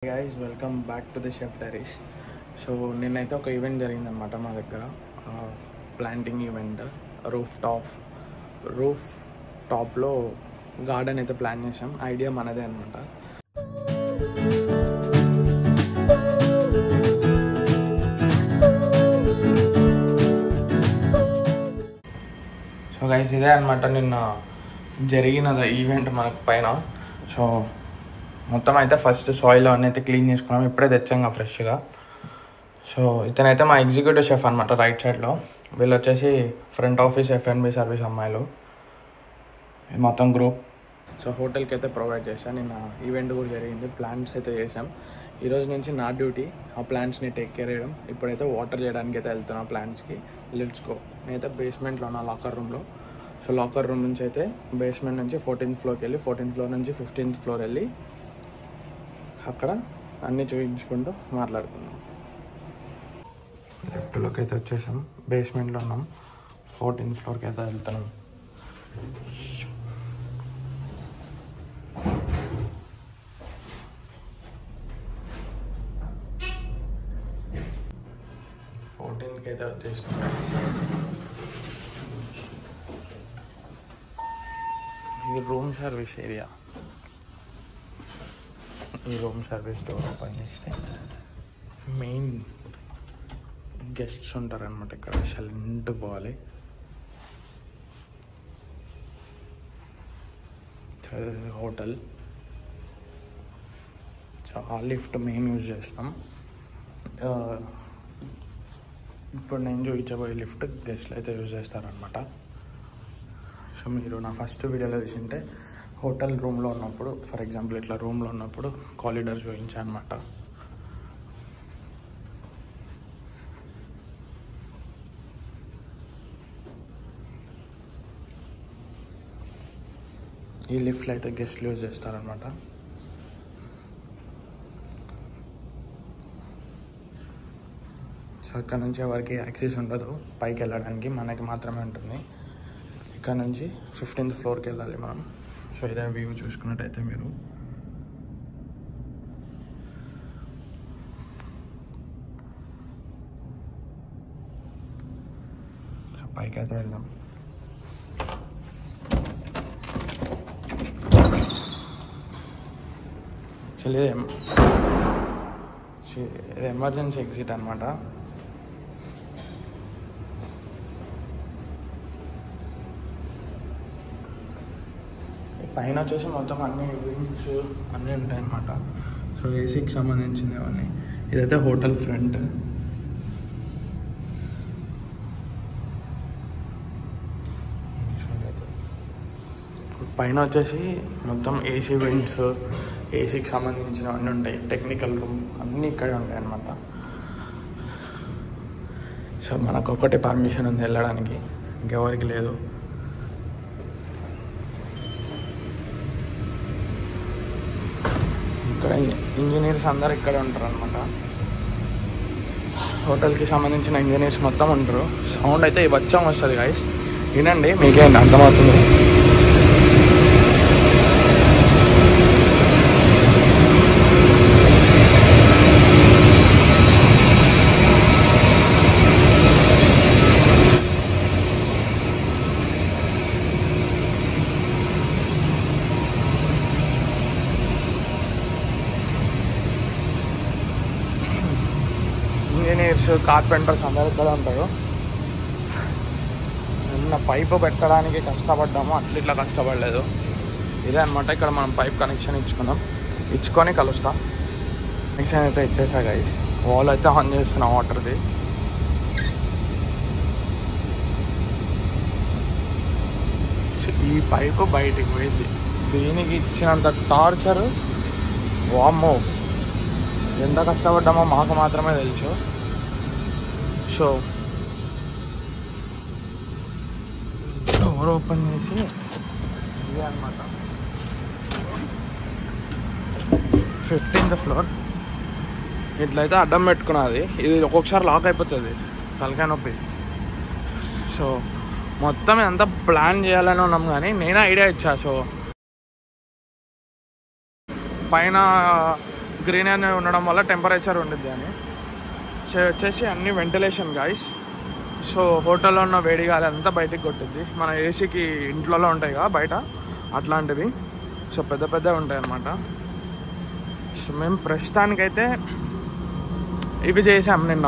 Guys welcome back to the chef diaries. So నిన్నైతే ఒక event జరిగిందనమాట మా దగ్గర, ప్లాంటింగ్ ఈవెంట్. రూఫ్ టాప్లో గార్డెన్ అయితే ప్లాన్ చేసాం. ఐడియా మనదే అనమాట. సో గైస్ ఇదే అనమాట నిన్న జరిగినది ఈవెంట్ మనకు పైన. సో మొత్తం అయితే ఫస్ట్ సాయిల్ అన్నీ అయితే క్లీన్ చేసుకున్నాం. ఇప్పుడే తెచ్చాం ఫ్రెష్గా. సో ఇతనైతే మా ఎగ్జిక్యూటివ్ షెఫ్ అనమాట రైట్ సైడ్లో. వీళ్ళు వచ్చేసి ఫ్రంట్ ఆఫీస్ F&B సర్వీస్ అమ్మాయిలు, మొత్తం గ్రూప్. సో హోటల్కి అయితే ప్రొవైడ్ చేశాను. నిన్న ఈవెంట్ కూడా జరిగింది, ప్లాన్స్ అయితే చేసాం. ఈరోజు నుంచి నా డ్యూటీ ఆ ప్లాంట్స్ని టేక్ కేర్ చేయడం. ఇప్పుడైతే వాటర్ చేయడానికి అయితే వెళ్తున్నా ప్లాంట్స్కి. Let's go. నేనైతే బేస్మెంట్లో ఉన్న లాకర్ రూమ్లో. సో లాకర్ రూమ్ నుంచి అయితే బేస్మెంట్ నుంచి 14th ఫ్లోర్కి వెళ్ళి 14th ఫ్లోర్ నుంచి 15th ఫ్లోర్ వెళ్ళి అక్కడ అన్నీ చూపించుకుంటూ మాట్లాడుకున్నాం. లెఫ్ట్లోకి అయితే వచ్చేసాం, బేస్మెంట్లో ఉన్నాం. 14th ఫ్లోర్కి అయితే వెళ్తున్నాం. అయితే వచ్చేసాం. ఇది రూమ్ సర్వీస్ ఏరియా. ఈ రూమ్ సర్వీస్ డోర్ ఓపెన్ చేస్తే మెయిన్ గెస్ట్స్ ఉంటారనమాట. ఇక్కడ సైలెంట్ పోవాలి. హోటల్. సో ఆ లిఫ్ట్ మెయిన్ యూజ్ చేస్తాం. ఇప్పుడు నేను చూపించబోయే లిఫ్ట్ గెస్ట్లు అయితే యూజ్ చేస్తారనమాట. సో మీరు నా ఫస్ట్ వీడియోలో చూసింటే హోటల్ రూమ్లో ఉన్నప్పుడు, ఫర్ ఎగ్జాంపుల్ ఇట్లా రూమ్లో ఉన్నప్పుడు కారిడార్ చూపించాను అనమాట. ఈ లిఫ్ట్లో అయితే గెస్ట్లు యూజ్ చేస్తారనమాట. సో ఇక్కడ నుంచి ఎవరికి యాక్సెస్ ఉండదు పైకి వెళ్ళడానికి, మనకి మాత్రమే ఉంటుంది. ఇక్కడ నుంచి 15th ఫ్లోర్కి వెళ్ళాలి మనం. సో ఇదే వ్యూ చూసుకున్నట్టయితే మీరు. సో పైకి అయితే వెళ్దాం. యాక్చువల్లీ ఇది ఎమర్జెన్సీ ఎగ్జిట్ అనమాట. పైన వచ్చేసి మొత్తం అన్ని వింగ్స్ అన్నీ ఉంటాయి అన్నమాట. సో ఏసీకి సంబంధించింది అవన్నీ. ఇదైతే హోటల్ ఫ్రంట్. పైన వచ్చేసి మొత్తం ఏసీ వింగ్స్, ఏసీకి సంబంధించినవన్నీ ఉంటాయి. టెక్నికల్ రూమ్ అన్నీ ఇక్కడే ఉంటాయి అన్నమాట. సో మనకు ఒకటి పర్మిషన్ ఉంది వెళ్ళడానికి, ఇంకెవరికి లేదు. ఇక్కడ ఇంజనీర్స్ అందరు ఇక్కడే ఉంటారు అనమాట. హోటల్కి సంబంధించిన ఇంజనీర్స్ మొత్తం ఉంటారు. సౌండ్ అయితే ఈ బచ్చం వస్తుంది గైస్, వినండి, మీకేంటి అర్థమవుతుంది. ఇంజనీర్స్, కార్పెంటర్స్ అందరూ ఇక్కడ ఉంటారు. నిన్న పైపు పెట్టడానికి కష్టపడ్డాము, ఇట్లా కష్టపడలేదు. ఇదే అనమాట. ఇక్కడ మనం పైప్ కనెక్షన్ ఇచ్చుకొని కలుస్తాం. కనెక్షన్ అయితే ఇచ్చేసా గైస్. వాల్ అయితే ఆన్ చేస్తున్నా వాటర్ది. ఈ పైపు బయటికి పోయింది. దీనికి ఇచ్చినంత టార్చర్ వామ్మో, ఎంత కష్టపడ్డామో మాకు మాత్రమే తెలుసు. సో డోర్ ఓపెన్ చేసి ఇదే అనమాట 15th ఫ్లోర్. ఇట్లయితే అడ్డం పెట్టుకున్నది. ఇది ఒక్కొక్కసారి లాక్ అయిపోతుంది, తలకాయ నొప్పి. సో మొత్తం ఎంత ప్లాన్ చేయాలని ఉన్నాం, కానీ నేనే ఐడియా ఇచ్చా. సో పైన గ్రీనరీ ఉండడం వల్ల టెంపరేచర్ ఉండిద్ది అని. సో వచ్చేసి అన్ని వెంటిలేషన్ గాయస్. సో హోటల్లో ఉన్న వేడి గాలి అంతా బయటికి కొట్టిద్ది. మన ఏసీకి ఇంట్లో ఉంటాయి కదా బయట అట్లాంటివి. సో పెద్ద పెద్దవి ఉంటాయి అన్నమాట. సో మేము ప్రస్తుతానికైతే ఇవి చేసాము. నిన్న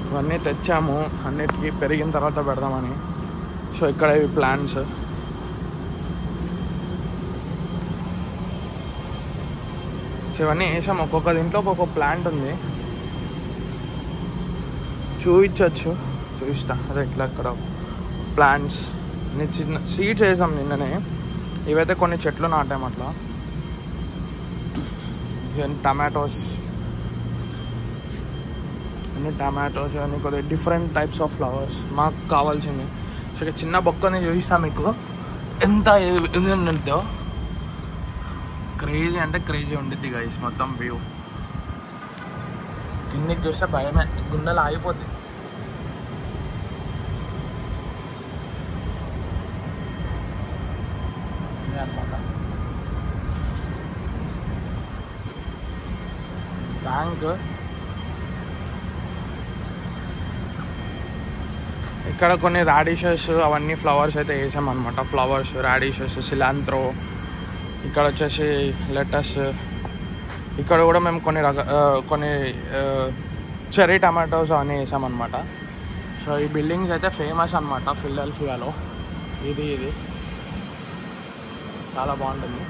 ఇవన్నీ తెచ్చాము, అన్నిటికీ పెరిగిన తర్వాత పెడదామని. సో ఇక్కడ ఇవి ప్లాంట్స్. సో ఇవన్నీ వేసాము. ఒక్కొక్క దీంట్లో ఒక్కొక్క ప్లాంట్ ఉంది, చూపిస్తా అదే ఇట్లా. ఇక్కడ ప్లాంట్స్ చిన్న సీడ్స్ వేసాం నిన్ననే. ఇవైతే కొన్ని చెట్లు నాటాము అట్లా. టమాటోస్ అన్ని కొద్దిగా డిఫరెంట్ టైప్స్ ఆఫ్ ఫ్లవర్స్ మాకు కావాల్సింది. సో ఇక చిన్న బొక్కని చూపిస్తాం మీకు, ఎంత ఉంటుందో. క్రేజీ అంటే క్రేజీ ఉండిద్ది గైస్. మొత్తం వ్యూ కిందికి చూస్తే భయమే, గుండెలు ఆగిపోతాయి. అనమాట బ్యాంక్. ఇక్కడ కొన్ని రాడిషెస్ అవన్నీ ఫ్లవర్స్ అయితే వేసామన్నమాట. Flowers, రాడిషెస్, cilantro. ఇక్కడ వచ్చేసి లెటస్. ఇక్కడ కూడా మేము కొన్ని చెర్రీ టమాటోస్ అవన్నీ వేసామన్నమాట. సో ఈ బిల్డింగ్స్ అయితే ఫేమస్ అనమాట ఫిలడెల్ఫియాలో. ఇది చాలా బాగుంటుంది.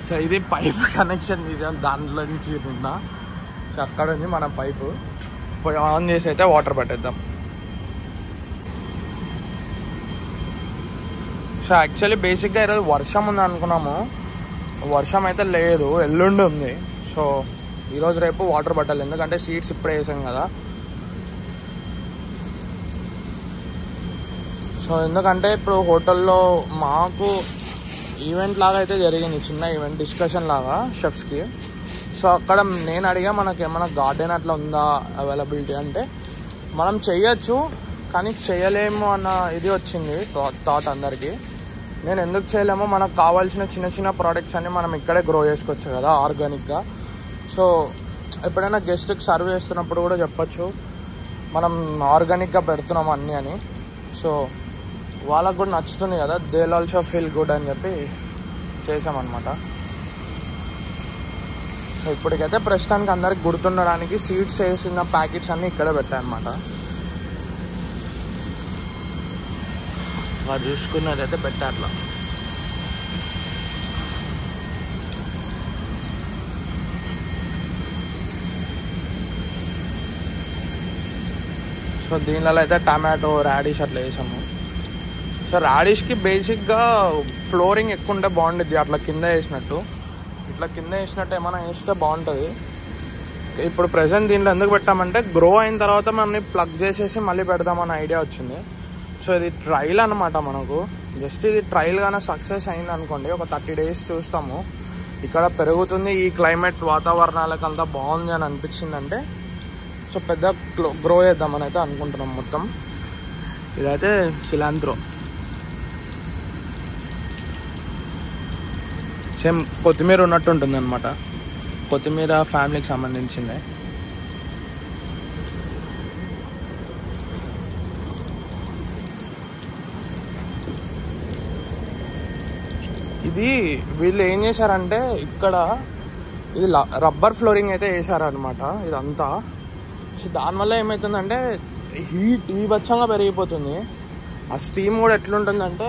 సో ఇది పైప్ కనెక్షన్ తీసాం దాంట్లో నుంచి నిన్న. సో అక్కడ ఉంది మన పైపు. పోయి ఆన్ చేసి అయితే వాటర్ పట్టేద్దాం. సో యాక్చువల్లీ బేసిక్గా ఈరోజు వర్షం ఉంది అనుకున్నాము, వర్షం అయితే లేదు, ఎల్లుండి ఉంది. సో ఈరోజు రేపు వాటర్ పట్టాలి, ఎందుకంటే సీడ్స్ ఇప్పుడే వేసాం కదా. సో ఎందుకంటే ఇప్పుడు హోటల్లో మాకు ఈవెంట్ లాగా అయితే జరిగింది, చిన్న ఈవెంట్ డిస్కషన్ లాగా షెఫ్స్కి. సో అక్కడ నేను అడిగా మనకి ఏమైనా గార్డెన్ అట్లా ఉందా అవైలబిలిటీ అంటే, మనం చెయ్యొచ్చు కానీ చేయలేము అన్న ఇది వచ్చింది థాట్ అందరికీ. నేను ఎందుకు చేయలేమో, మనకు కావాల్సిన చిన్న చిన్న ప్రోడక్ట్స్ అన్నీ మనం ఇక్కడే గ్రో చేసుకోవచ్చు కదా ఆర్గానిక్గా. సో ఎప్పుడైనా గెస్ట్కి సర్వ్ చేస్తున్నప్పుడు కూడా చెప్పచ్చు మనం ఆర్గానిక్గా పెడుతున్నాం అన్నీ అని. సో వాళ్ళకు కూడా నచ్చుతుంది కదా, they will also feel good అని చెప్పి చేసామన్నమాట. సో ఇప్పటికైతే ప్రస్తుతానికి అందరికి గుర్తుండడానికి సీడ్స్ వేసిన ప్యాకెట్స్ అన్నీ ఇక్కడే పెట్టాయన్నమాట. వాళ్ళు చూసుకున్నదైతే పెట్టాట్లా. సో దీనిలో అయితే టమాటో, రాడిష్ అట్లా వేసాము. సో రాడిష్కి బేసిక్గా ఫ్లోరింగ్ ఎక్కువ ఉంటే బాగుంటుంది, అట్లా కింద వేసినట్టు. ఇట్లా కింద వేసినట్టు ఏమైనా వేస్తే బాగుంటుంది. ఇప్పుడు ప్రజెంట్ దీంట్లో ఎందుకు పెట్టామంటే, గ్రో అయిన తర్వాత మనం ప్లగ్ చేసేసి మళ్ళీ పెడదామన్న ఐడియా వచ్చింది. సో ఇది ట్రయల్ అనమాట మనకు. జస్ట్ ఇది ట్రయల్గానే సక్సెస్ అయింది అనుకోండి, ఒక 30 days చూస్తాము. ఇక్కడ పెరుగుతుంది, ఈ క్లైమేట్ వాతావరణాలకు అంతా బాగుంది అని అనిపించిందంటే సో పెద్ద గ్రో చేద్దామని అయితే అనుకుంటున్నాం మొత్తం. ఇదైతే సిలాంత్రో, సేమ్ కొత్తిమీర ఉన్నట్టు ఉంటుంది అనమాట. కొత్తిమీర ఫ్యామిలీకి సంబంధించిందే. ఇది వీళ్ళు ఏం చేశారంటే, ఇక్కడ ఇది రబ్బర్ ఫ్లోరింగ్ అయితే వేసారనమాట ఇదంతా. సో దానివల్ల ఏమవుతుందంటే హీట్ బీభత్సంగా పెరిగిపోతుంది. ఆ స్టీమ్ కూడా ఎట్లుంటుందంటే,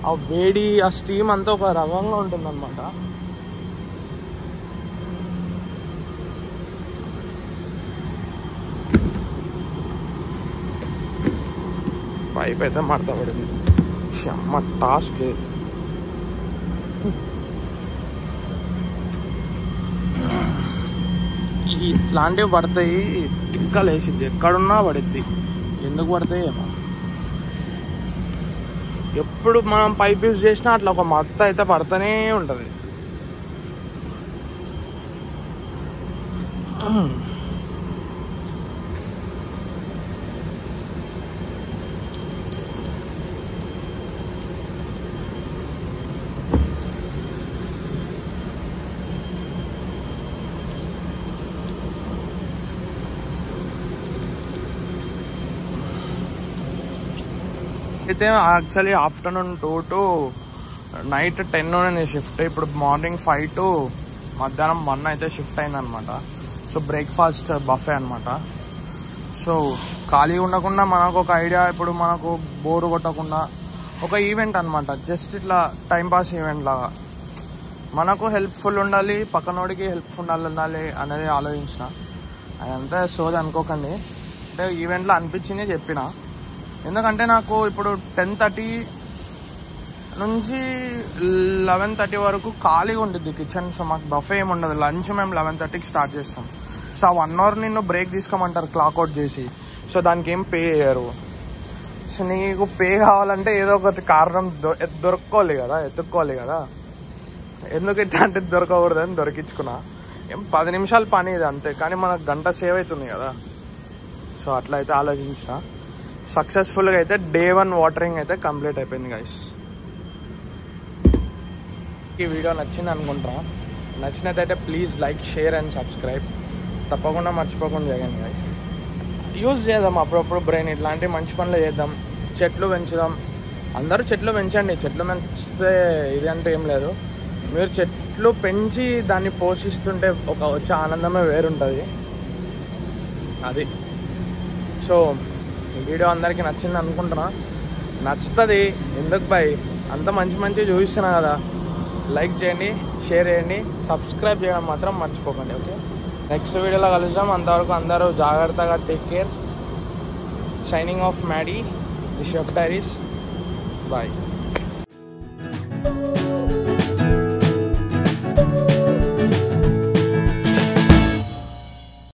ఆ వేడి, ఆ స్టీమ్ అంతా ఒక రకంగా ఉంటుందన్నమాట. పైప్ అయితే మడత పడింది. అమ్మ టాస్క్. ఇట్లాంటివి పడతాయి, తిక్కలు వేసిద్ది, ఎక్కడున్నా పడిద్ది. ఎందుకు పడతాయి ఏమో. ఎప్పుడు మనం పైప్ యూజ్ చేసినా అట్లా ఒక మడత అయితే పడుతూనే ఉంటుంది. అయితే యాక్చువల్లీ ఆఫ్టర్నూన్ 2 to నైట్ 10 నేను షిఫ్ట్. ఇప్పుడు మార్నింగ్ 5 to మధ్యాహ్నం 1 అయితే షిఫ్ట్ అయిందనమాట. సో బ్రేక్ఫాస్ట్ బఫే అనమాట. సో ఖాళీ ఉండకుండా మనకు ఒక ఐడియా, ఇప్పుడు మనకు బోరు కొట్టకుండా ఒక ఈవెంట్ అనమాట. జస్ట్ ఇట్లా టైంపాస్ ఈవెంట్ లాగా మనకు హెల్ప్ఫుల్ ఉండాలి, పక్కనోడికి హెల్ప్ఫుల్ ఉండాలి అనేది ఆలోచించిన. అదంతా సోది అనుకోకండి, అంటే ఈవెంట్లో అనిపించింది చెప్పిన. ఎందుకంటే నాకు ఇప్పుడు 10:30 నుంచి 11:30 వరకు ఖాళీగా ఉంటుంది కిచెన్. సో మాకు బఫే ఏమి ఉండదు. లంచ్ మేము 11:30కి స్టార్ట్ చేస్తాం. సో ఆ 1 hour నిన్ను బ్రేక్ తీసుకోమంటారు క్లాక్అవుట్ చేసి. సో దానికి ఏం పే చేయరు. సో నీకు పే కావాలంటే ఏదో ఒకటి కారణం ఎత్తుక్కోవాలి కదా. ఎందుకు ఇట్లాంటిది దొరకకూడదని దొరికించుకున్నా. ఏం 10 నిమిషాల పని ఇది అంతే, కానీ మనకు గంట సేవ్ అవుతుంది కదా. సో అట్లా అయితే ఆలోచించిన. సక్సెస్ఫుల్గా అయితే Day 1 వాటరింగ్ అయితే కంప్లీట్ అయిపోయింది గైస్. ఈ వీడియో నచ్చింది అనుకుంటా. నచ్చినట్టయితే please like, share and subscribe తప్పకుండా మర్చిపోకుండా చేయండి గైస్. యూజ్ చేద్దాం అప్పుడప్పుడు బ్రెయిన్, ఇట్లాంటి మంచి పనులు చేద్దాం. చెట్లు పెంచుదాం. అందరూ చెట్లు పెంచండి. చెట్లు పెంచితే ఇది అంటే ఏం లేదు. మీరు చెట్లు పెంచి దాన్ని పోషిస్తుంటే వచ్చే ఆనందమే వేరుంటుంది అది. సో ఈ వీడియో అందరికీ నచ్చింది అనుకుంటున్నా. నచ్చుతుంది ఎందుకు బాయ్, అంత మంచి చూపిస్తున్నా కదా. లైక్ చేయండి, షేర్ చేయండి, సబ్స్క్రైబ్ చేయడం మాత్రం మర్చిపోకండి. ఓకే, నెక్స్ట్ వీడియోలో కలుద్దాం. అంతవరకు అందరూ జాగ్రత్తగా take care. Shining of Maddy, the chef diaries. Bye.